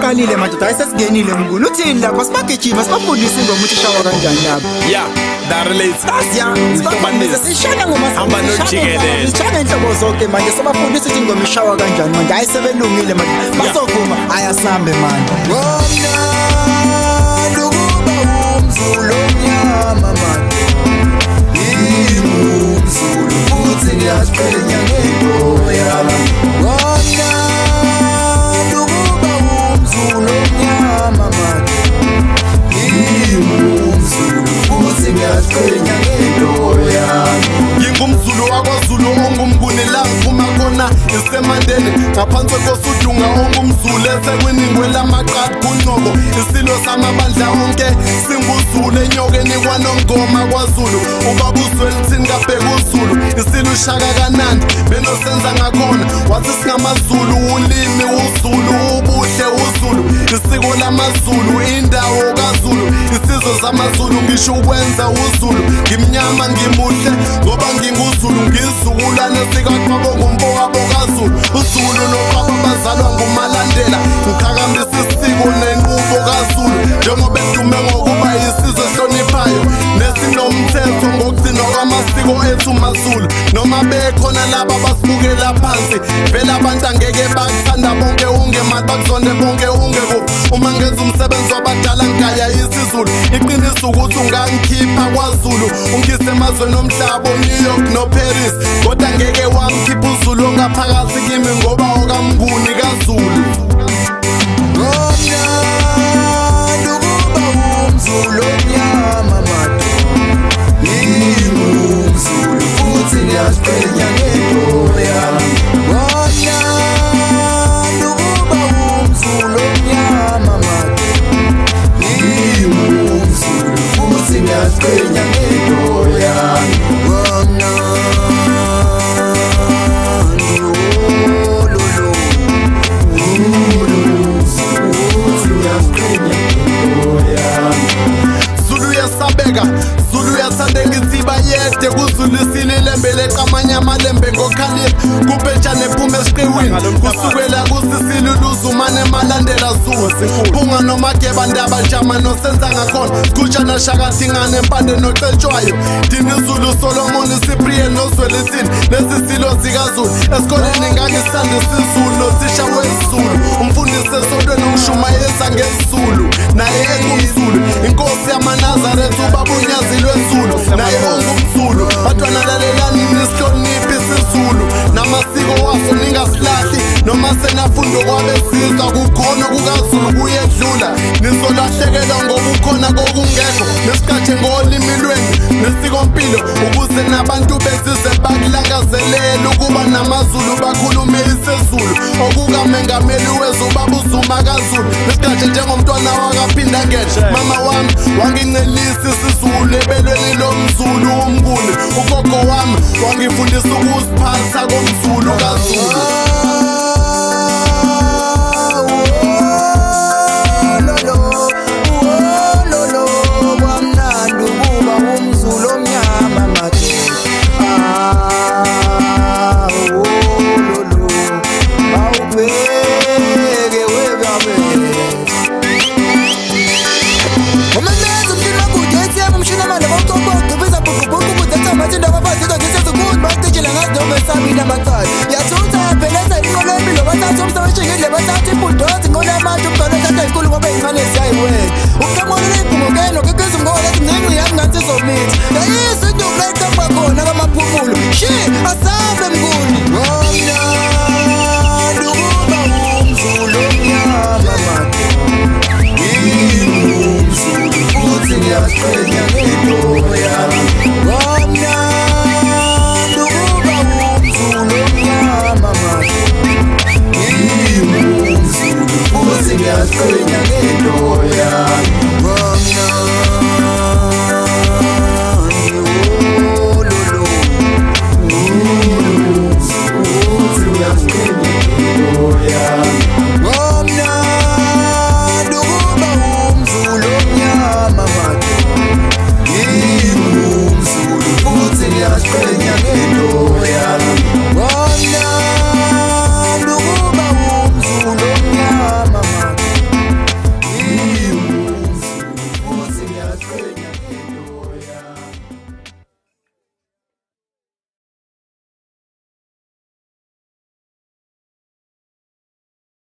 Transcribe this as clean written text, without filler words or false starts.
Sesiqalile madoda ayisesingenile mnguni uthini lapha sibagijima sibafundise ingoma ukuthi ishawa kanjani lapha. Yeah, that relates. Sibafundise sishaya ngoma hamba nojikelele. Sishaya inhlobo zonke manje sobafundisa ukuthi ingoma ishawa kanjani manje ayisebelungile manje. Bazovuma ayasambe manje. Ngomna ukuba umzulu omnyama manje. Umzulu futhi ngiyasiphenya ngento yami. Ngomna ukuba umzulu omnyama manje. Umzulu futhi ngiyasiphenya ngento yami. Ngingumzulu wakwaZulu ongumnguni la ngiphuma khona isemandeni ngaphansi kosudunga ongumzulu esekwiningwe lamaqadi kunqobo isilo samabandla onke singuzulu enyokeni kwanongoma kwaZulu ubaba uZwelithini kabheka uZulu isilo uShaka kaNandi benosenza ngakhona wathi singamazulu ulimi uZulu ubuhle uZulu isiko lamaZulu indawo kaZulu isizwe zamaZulu ngisho ukwenza uZulu ngimnyama ngimuhle ngoba nginguzulu ngizukulwane sikaQwabo ngumfowabo kaZulu uZulu noQwabo bazalwa nguMalandela ngikhakamisa isiko nenqubo kaZulu njengoba edume ngokuba isizwe ehloniphayo nesinomthetho ngokugcinwa kwamasiko ethu maZulu noma bekhona laba basibukela phansi vele abantu angeke bakuthanda bonke unge manje bakuzonde bonke unge uma ngenza umsebenzi wabadala ngigaya isiZulu iqiniso ukuthi ungangikhipha kwaZulu ungise emazweni omhlaba New York no Paris kodwa ngeke wangikhipha uZulu ongaphakathi kimi ngoba okamnguni kaZulu. Ngomna ukuba umzulu omnyama manje. Umzulu futhi ngiyasiphenya ngento yami. Ngomna ukuba umzulu omnyama manje. Umzulu futhi ngiyasiphenya ngento yami. Ngomna Zulu yathanda ngiziba yede kuZulu sililembe leqamanya amalembe ngokhalipha kubetshane phume esiqiwini kusukela kusisile uluzumane emalandela Zulu phunga nomageba ndaba jama nosenza ngakhona kushana Shaka Thingane Mpande noCetshwayo Dini Zulu Solomon Cyprian noZwelithini lesi silo zikaZulu esikoleni ngangisanda isiZulu nothisha wesiZulu umfundisi esontweni uMshumayeza ngeSizulu naye engumZulu inkosi yamaNazaretha ubaba uNyazi lweZulu naye ongumZulu batwana lalelani nisihloniphe isiZulu namasiko waso ningasilahli noma senafunda kwabesizwa kukhona kukaZulu kuyedlula nisolahlekelwa ngokukhona kokungekho nesiqathe ngolimi lwenu nesikompilo ukuze nabantu besizwe bakulangazelele ukuba namaZulu bakhulume isiZulu okukamengameli wezwe ubaba uZuma kaZulu nesiqathe njengomntwana wakaphinda ngetshe mama wami wangincelisa isiZulu ebelweni lomZulu umnguni ugogo wami wangifundisa ukuziphatha komZulu kaZulu. Ukhamona iphumukelo kekuzungole ngengqi yami ngathi zomithi